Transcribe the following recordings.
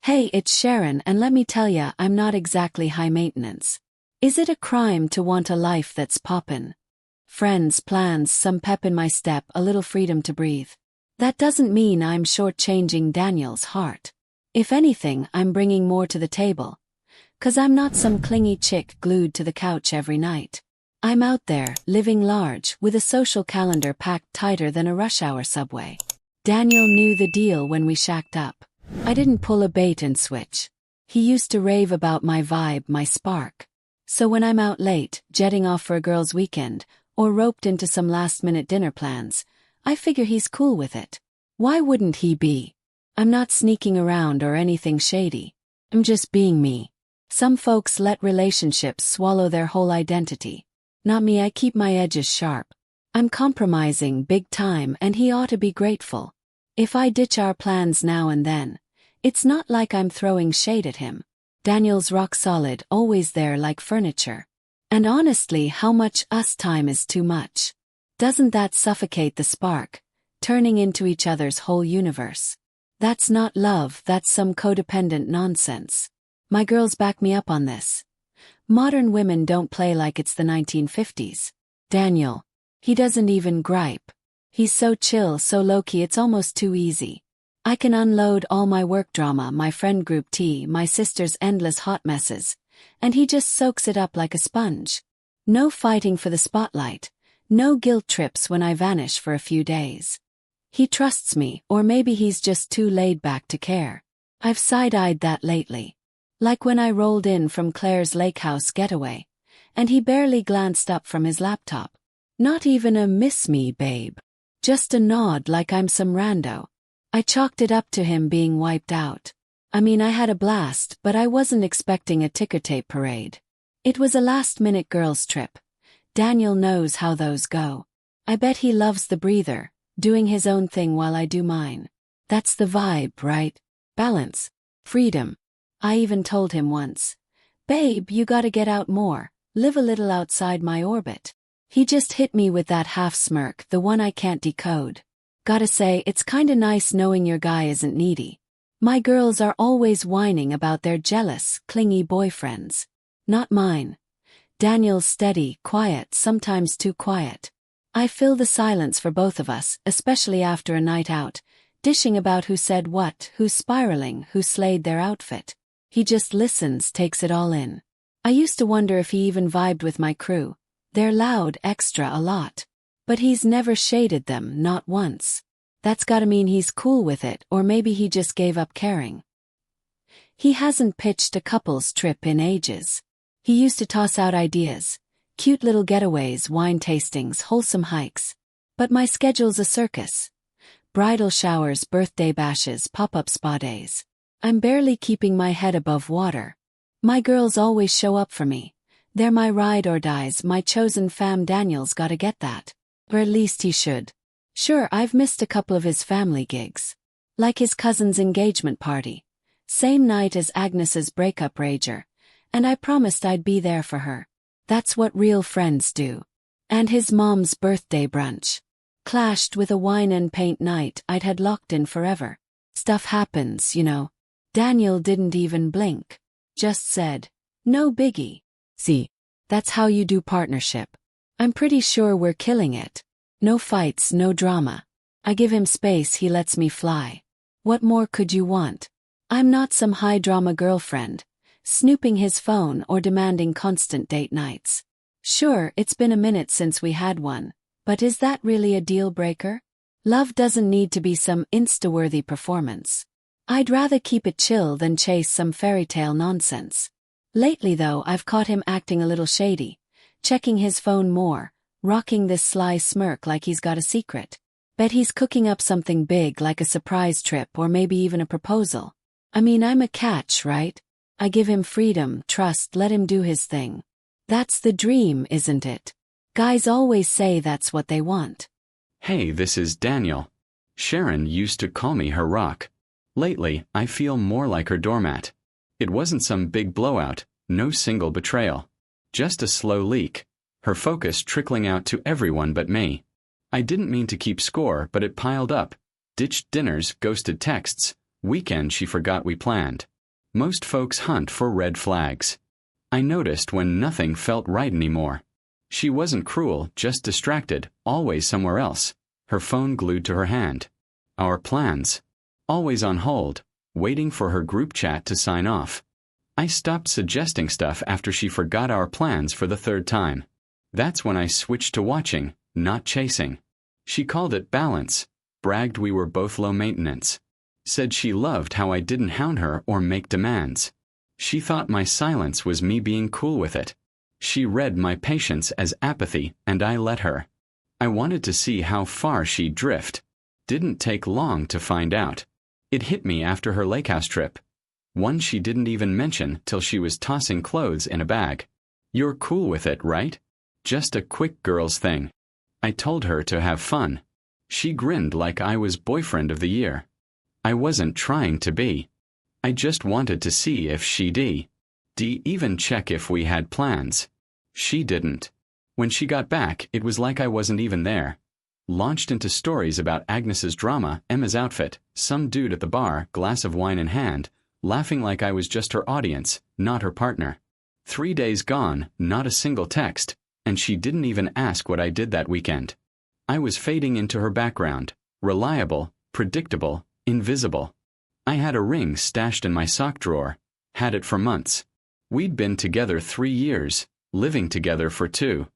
Hey, it's Sharon, and let me tell ya, I'm not exactly high maintenance. Is it a crime to want a life that's poppin'? Friends, plans, some pep in my step, a little freedom to breathe. That doesn't mean I'm shortchanging Daniel's heart. If anything, I'm bringing more to the table. 'Cause I'm not some clingy chick glued to the couch every night. I'm out there, living large, with a social calendar packed tighter than a rush hour subway. Daniel knew the deal when we shacked up. I didn't pull a bait and switch. He used to rave about my vibe, my spark. So when I'm out late, jetting off for a girls' weekend, or roped into some last-minute dinner plans, I figure he's cool with it. Why wouldn't he be? I'm not sneaking around or anything shady. I'm just being me. Some folks let relationships swallow their whole identity. Not me, I keep my edges sharp. I'm compromising big time, and he ought to be grateful. If I ditch our plans now and then, it's not like I'm throwing shade at him. Daniel's rock solid, always there like furniture. And honestly, how much us time is too much? Doesn't that suffocate the spark, turning into each other's whole universe? That's not love, that's some codependent nonsense. My girls back me up on this. Modern women don't play like it's the 1950s. Daniel, he doesn't even gripe. He's so chill, so low-key, it's almost too easy. I can unload all my work drama, my friend group tea, my sister's endless hot messes, and he just soaks it up like a sponge. No fighting for the spotlight, no guilt trips when I vanish for a few days. He trusts me, or maybe he's just too laid back to care. I've side-eyed that lately. Like when I rolled in from Claire's lake house getaway, and he barely glanced up from his laptop. Not even a "miss me, babe." Just a nod like I'm some rando. I chalked it up to him being wiped out. I mean, I had a blast, but I wasn't expecting a ticker tape parade. It was a last-minute girls' trip. Daniel knows how those go. I bet he loves the breather, doing his own thing while I do mine. That's the vibe, right? Balance. Freedom. I even told him once, "Babe, you gotta get out more, live a little outside my orbit." He just hit me with that half smirk, the one I can't decode. Gotta say, it's kinda nice knowing your guy isn't needy. My girls are always whining about their jealous, clingy boyfriends. Not mine. Daniel's steady, quiet, sometimes too quiet. I fill the silence for both of us, especially after a night out, dishing about who said what, who's spiraling, who slayed their outfit. He just listens, takes it all in. I used to wonder if he even vibed with my crew. They're loud, extra a lot. But he's never shaded them, not once. That's gotta mean he's cool with it, or maybe he just gave up caring. He hasn't pitched a couples trip in ages. He used to toss out ideas. Cute little getaways, wine tastings, wholesome hikes. But my schedule's a circus. Bridal showers, birthday bashes, pop-up spa days. I'm barely keeping my head above water. My girls always show up for me. They're my ride or dies, my chosen fam. Daniel's gotta get that. Or at least he should. Sure, I've missed a couple of his family gigs. Like his cousin's engagement party. Same night as Agnes's breakup rager. And I promised I'd be there for her. That's what real friends do. And his mom's birthday brunch. Clashed with a wine and paint night I'd had locked in forever. Stuff happens, you know. Daniel didn't even blink. Just said, "No biggie." See, that's how you do partnership. I'm pretty sure we're killing it. No fights, no drama. I give him space, he lets me fly. What more could you want? I'm not some high-drama girlfriend, snooping his phone or demanding constant date nights. Sure, it's been a minute since we had one, but is that really a deal breaker? Love doesn't need to be some Insta-worthy performance. I'd rather keep it chill than chase some fairy tale nonsense. Lately though, I've caught him acting a little shady, checking his phone more, rocking this sly smirk like he's got a secret. Bet he's cooking up something big like a surprise trip or maybe even a proposal. I mean, I'm a catch, right? I give him freedom, trust, let him do his thing. That's the dream, isn't it? Guys always say that's what they want. Hey, this is Daniel. Sharon used to call me her rock. Lately, I feel more like her doormat. It wasn't some big blowout, no single betrayal. Just a slow leak. Her focus trickling out to everyone but me. I didn't mean to keep score, but it piled up. Ditched dinners, ghosted texts. Weekend she forgot we planned. Most folks hunt for red flags. I noticed when nothing felt right anymore. She wasn't cruel, just distracted, always somewhere else, her phone glued to her hand. Our plans. Always on hold, waiting for her group chat to sign off. I stopped suggesting stuff after she forgot our plans for the third time. That's when I switched to watching, not chasing. She called it balance, bragged we were both low maintenance. Said she loved how I didn't hound her or make demands. She thought my silence was me being cool with it. She read my patience as apathy, and I let her. I wanted to see how far she'd drift. Didn't take long to find out. It hit me after her lake house trip. One she didn't even mention till she was tossing clothes in a bag. You're cool with it, right? Just a quick girl's thing. I told her to have fun. She grinned like I was boyfriend of the year. I wasn't trying to be. I just wanted to see if she'd even check if we had plans. She didn't. When she got back, it was like I wasn't even there. Launched into stories about Agnes's drama, Emma's outfit, some dude at the bar, glass of wine in hand, laughing like I was just her audience, not her partner. 3 days gone, not a single text, and she didn't even ask what I did that weekend. I was fading into her background, reliable, predictable, invisible. I had a ring stashed in my sock drawer, had it for months. We'd been together 3 years, living together for 2.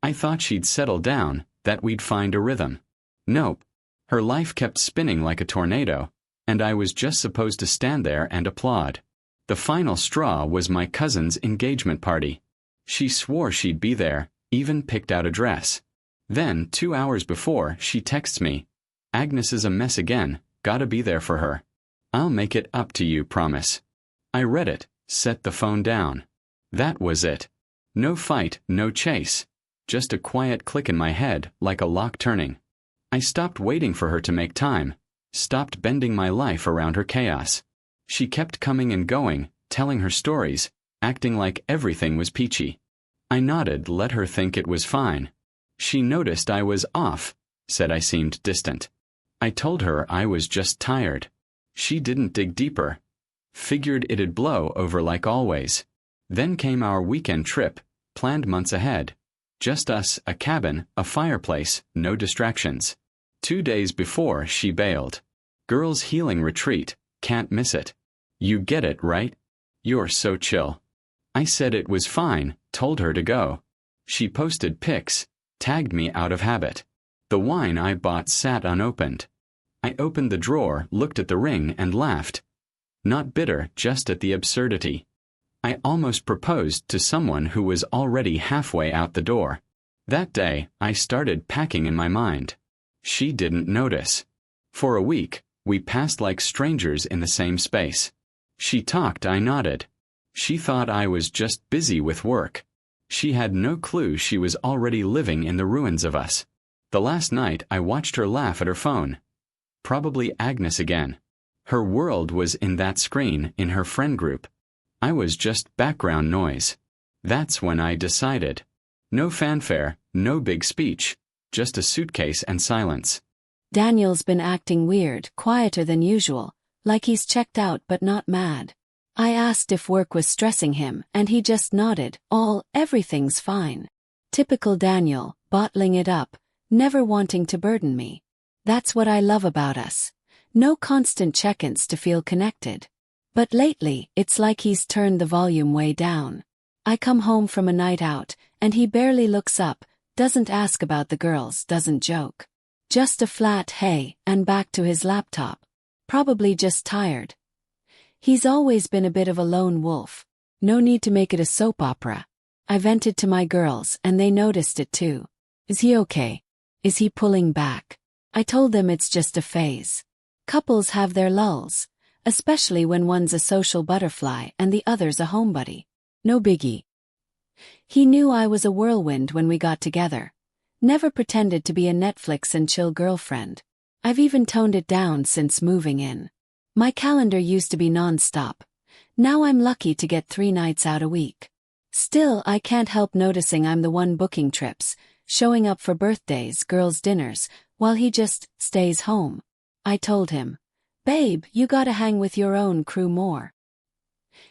I thought she'd settle down, that we'd find a rhythm. Nope. Her life kept spinning like a tornado, and I was just supposed to stand there and applaud. The final straw was my cousin's engagement party. She swore she'd be there, even picked out a dress. Then, 2 hours before, she texts me, "Agnes is a mess again, gotta be there for her. I'll make it up to you, promise." I read it, set the phone down. That was it. No fight, no chase. Just a quiet click in my head, like a lock turning. I stopped waiting for her to make time, stopped bending my life around her chaos. She kept coming and going, telling her stories, acting like everything was peachy. I nodded, let her think it was fine. She noticed I was off, said I seemed distant. I told her I was just tired. She didn't dig deeper. Figured it'd blow over like always. Then came our weekend trip, planned months ahead. Just us, a cabin, a fireplace, no distractions. 2 days before, she bailed. Girls' healing retreat, can't miss it. You get it, right? You're so chill. I said it was fine, told her to go. She posted pics, tagged me out of habit. The wine I bought sat unopened. I opened the drawer, looked at the ring, and laughed. Not bitter, just at the absurdity. I almost proposed to someone who was already halfway out the door. That day, I started packing in my mind. She didn't notice. For a week, we passed like strangers in the same space. She talked, I nodded. She thought I was just busy with work. She had no clue she was already living in the ruins of us. The last night, I watched her laugh at her phone. Probably Agnes again. Her world was in that screen, in her friend group. I was just background noise. That's when I decided. No fanfare, no big speech, just a suitcase and silence. Daniel's been acting weird, quieter than usual, like he's checked out but not mad. I asked if work was stressing him, and he just nodded, everything's fine. Typical Daniel, bottling it up, never wanting to burden me. That's what I love about us. No constant check-ins to feel connected. But lately, it's like he's turned the volume way down. I come home from a night out, and he barely looks up, doesn't ask about the girls, doesn't joke. Just a flat hey, and back to his laptop. Probably just tired. He's always been a bit of a lone wolf. No need to make it a soap opera. I vented to my girls, and they noticed it too. Is he okay? Is he pulling back? I told them it's just a phase. Couples have their lulls. Especially when one's a social butterfly and the other's a homebody. No biggie. He knew I was a whirlwind when we got together. Never pretended to be a Netflix and chill girlfriend. I've even toned it down since moving in. My calendar used to be non-stop. Now I'm lucky to get 3 nights out a week. Still, I can't help noticing I'm the one booking trips, showing up for birthdays, girls' dinners, while he just stays home. I told him, "Babe, you gotta hang with your own crew more."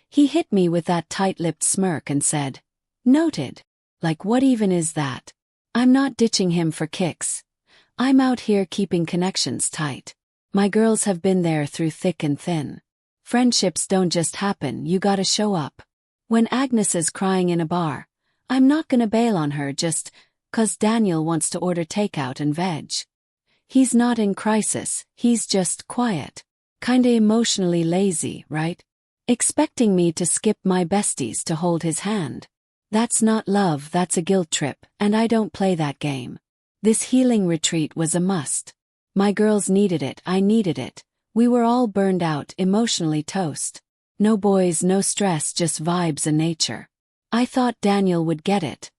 He hit me with that tight-lipped smirk and said, "Noted." Like, what even is that? I'm not ditching him for kicks. I'm out here keeping connections tight. My girls have been there through thick and thin. Friendships don't just happen, you gotta show up. When Agnes is crying in a bar, I'm not gonna bail on her just 'cause Daniel wants to order takeout and veg. He's not in crisis, he's just quiet. Kinda emotionally lazy, right? Expecting me to skip my besties to hold his hand. That's not love, that's a guilt trip, and I don't play that game. This healing retreat was a must. My girls needed it, I needed it. We were all burned out, emotionally toast. No boys, no stress, just vibes and nature. I thought Daniel would get it.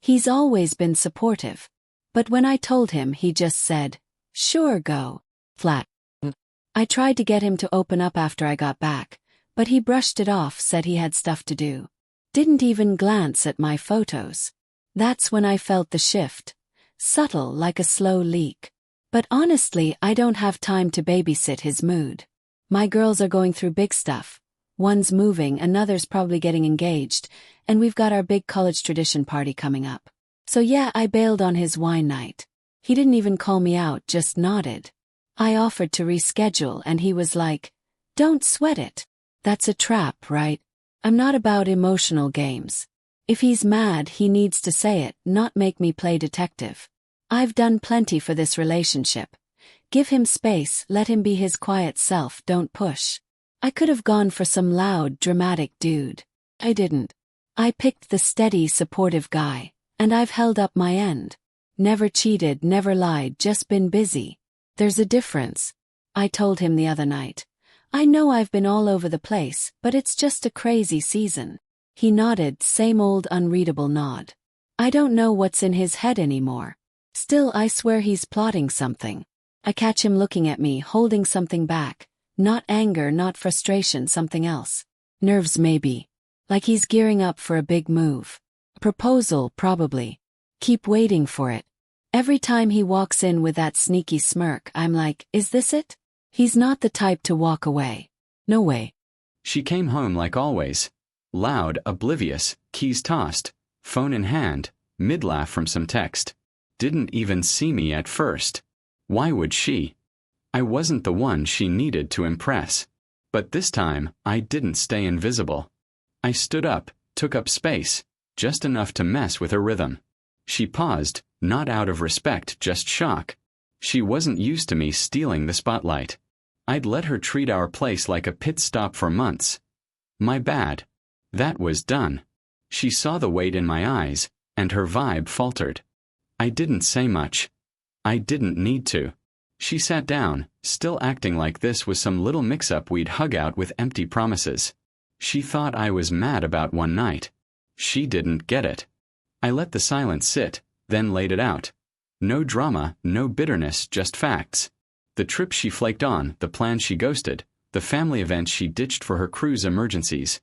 He's always been supportive. But when I told him, he just said, "Sure, go." Flat. I tried to get him to open up after I got back, but he brushed it off, said he had stuff to do. Didn't even glance at my photos. That's when I felt the shift. Subtle, like a slow leak. But honestly, I don't have time to babysit his mood. My girls are going through big stuff. One's moving, another's probably getting engaged, and we've got our big college tradition party coming up. So yeah, I bailed on his wine night. He didn't even call me out, just nodded. I offered to reschedule and he was like, "Don't sweat it. That's a trap, right? I'm not about emotional games. If he's mad, he needs to say it, not make me play detective. I've done plenty for this relationship. Give him space, let him be his quiet self, don't push." I could have gone for some loud, dramatic dude. I didn't. I picked the steady, supportive guy, and I've held up my end. Never cheated, never lied, just been busy. There's a difference. I told him the other night. I know I've been all over the place, but it's just a crazy season. He nodded, same old unreadable nod. I don't know what's in his head anymore. Still, I swear he's plotting something. I catch him looking at me, holding something back. Not anger, not frustration, something else. Nerves maybe. Like he's gearing up for a big move. A proposal, probably. Keep waiting for it. Every time he walks in with that sneaky smirk, I'm like, is this it? He's not the type to walk away. No way. She came home like always. Loud, oblivious, keys tossed, phone in hand, mid-laugh from some text. Didn't even see me at first. Why would she? I wasn't the one she needed to impress. But this time, I didn't stay invisible. I stood up, took up space, just enough to mess with her rhythm. She paused, not out of respect, just shock. She wasn't used to me stealing the spotlight. I'd let her treat our place like a pit stop for months. My bad. That was done. She saw the weight in my eyes, and her vibe faltered. I didn't say much. I didn't need to. She sat down, still acting like this was some little mix-up we'd hug out with empty promises. She thought I was mad about one night. She didn't get it. I let the silence sit, then laid it out. No drama, no bitterness, just facts. The trip she flaked on, the plans she ghosted, the family events she ditched for her crew's emergencies.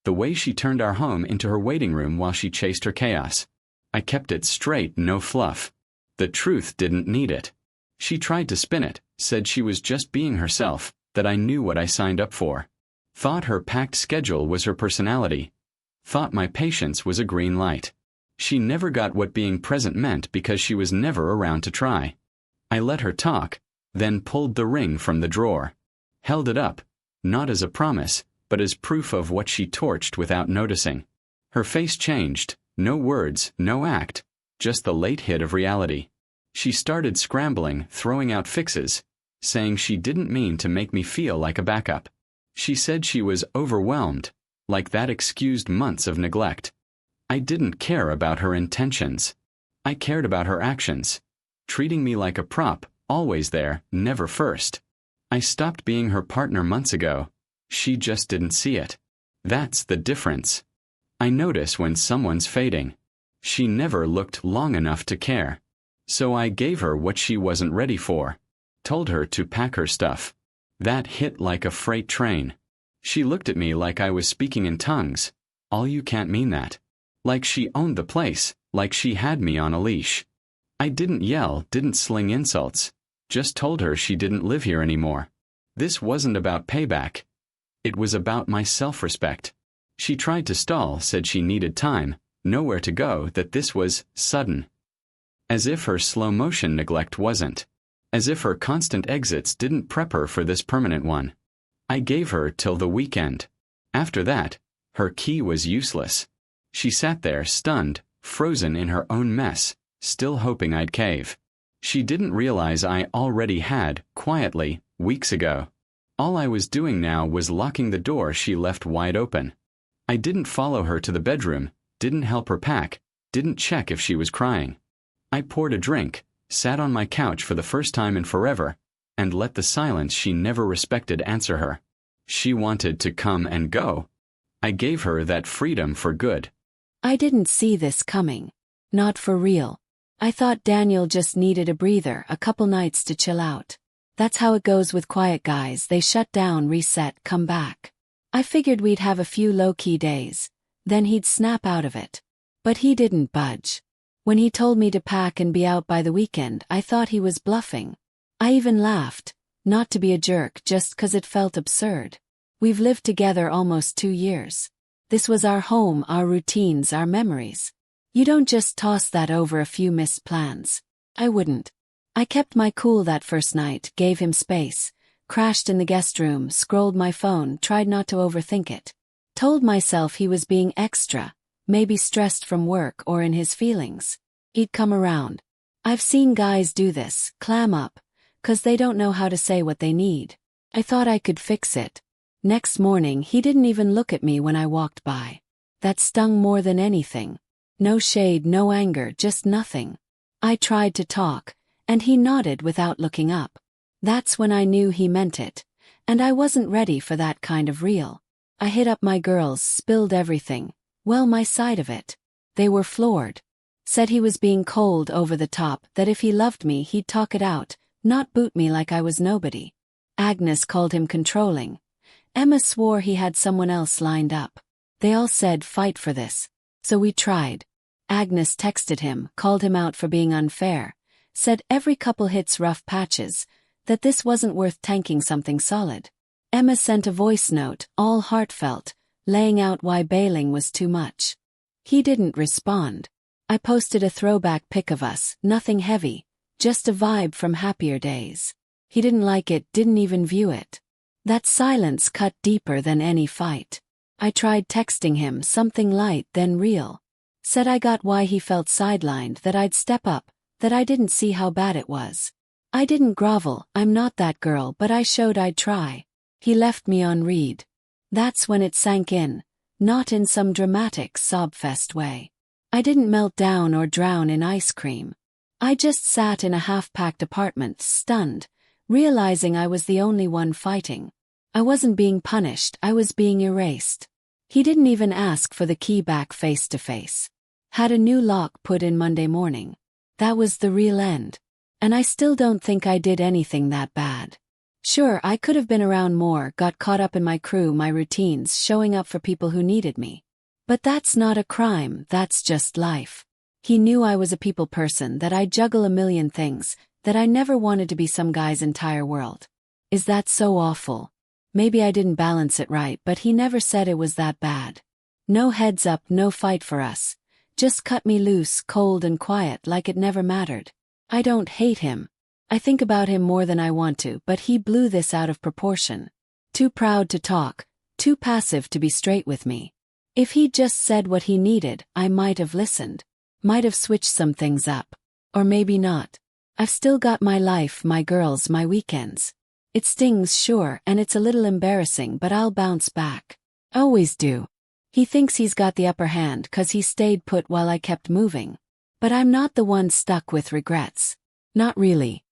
The way she turned our home into her waiting room while she chased her chaos. I kept it straight, no fluff. The truth didn't need it. She tried to spin it, said she was just being herself, that I knew what I signed up for. Thought her packed schedule was her personality. Thought my patience was a green light. She never got what being present meant because she was never around to try. I let her talk, then pulled the ring from the drawer. Held it up, not as a promise, but as proof of what she torched without noticing. Her face changed, no words, no act, just the late hit of reality. She started scrambling, throwing out fixes, saying she didn't mean to make me feel like a backup. She said she was overwhelmed, like that excused months of neglect. I didn't care about her intentions. I cared about her actions. Treating me like a prop, always there, never first. I stopped being her partner months ago. She just didn't see it. That's the difference. I notice when someone's fading. She never looked long enough to care. So I gave her what she wasn't ready for. Told her to pack her stuff. That hit like a freight train. She looked at me like I was speaking in tongues. All you can't mean that. Like she owned the place, like she had me on a leash. I didn't yell, didn't sling insults. Just told her she didn't live here anymore. This wasn't about payback. It was about my self-respect. She tried to stall, said she needed time, nowhere to go, that this was sudden. As if her slow-motion neglect wasn't. As if her constant exits didn't prep her for this permanent one. I gave her till the weekend. After that, her key was useless. She sat there stunned, frozen in her own mess, still hoping I'd cave. She didn't realize I already had, quietly, weeks ago. All I was doing now was locking the door she left wide open. I didn't follow her to the bedroom, didn't help her pack, didn't check if she was crying. I poured a drink, sat on my couch for the first time in forever, and let the silence she never respected answer her. She wanted to come and go. I gave her that freedom for good. I didn't see this coming. Not for real. I thought Daniel just needed a breather, a couple nights to chill out. That's how it goes with quiet guys, they shut down, reset, come back. I figured we'd have a few low-key days, then he'd snap out of it. But he didn't budge. When he told me to pack and be out by the weekend, I thought he was bluffing. I even laughed, not to be a jerk, just 'cause it felt absurd. We've lived together almost 2 years. This was our home, our routines, our memories. You don't just toss that over a few missed plans. I wouldn't. I kept my cool that first night, gave him space, crashed in the guest room, scrolled my phone, tried not to overthink it. Told myself he was being extra, maybe stressed from work or in his feelings. He'd come around. I've seen guys do this, clam up, 'cause they don't know how to say what they need. I thought I could fix it. Next morning he didn't even look at me when I walked by. That stung more than anything. No shade, no anger, just nothing. I tried to talk, and he nodded without looking up. That's when I knew he meant it, and I wasn't ready for that kind of real. I hit up my girls, spilled everything, well, my side of it. They were floored. Said he was being cold, over the top, that if he loved me he'd talk it out, not boot me like I was nobody. Agnes called him controlling. Emma swore he had someone else lined up. They all said fight for this. So we tried. Agnes texted him, called him out for being unfair, said every couple hits rough patches, that this wasn't worth tanking something solid. Emma sent a voice note, all heartfelt, laying out why bailing was too much. He didn't respond. I posted a throwback pic of us, nothing heavy, just a vibe from happier days. He didn't like it, didn't even view it. That silence cut deeper than any fight. I tried texting him, something light then real. Said I got why he felt sidelined, that I'd step up, that I didn't see how bad it was. I didn't grovel, I'm not that girl, but I showed I'd try. He left me on read. That's when it sank in, not in some dramatic sobfest way. I didn't melt down or drown in ice cream. I just sat in a half-packed apartment, stunned, realizing I was the only one fighting. I wasn't being punished, I was being erased. He didn't even ask for the key back face to face. Had a new lock put in Monday morning. That was the real end. And I still don't think I did anything that bad. Sure, I could have been around more, got caught up in my crew, my routines, showing up for people who needed me. But that's not a crime, that's just life. He knew I was a people person, that I juggle a million things, that I never wanted to be some guy's entire world. Is that so awful? Maybe I didn't balance it right, but he never said it was that bad. No heads up, no fight for us. Just cut me loose, cold and quiet, like it never mattered. I don't hate him. I think about him more than I want to, but he blew this out of proportion. Too proud to talk, too passive to be straight with me. If he'd just said what he needed, I might have listened. Might have switched some things up. Or maybe not. I've still got my life, my girls, my weekends. It stings, sure, and it's a little embarrassing, but I'll bounce back. Always do. He thinks he's got the upper hand 'cause he stayed put while I kept moving. But I'm not the one stuck with regrets. Not really.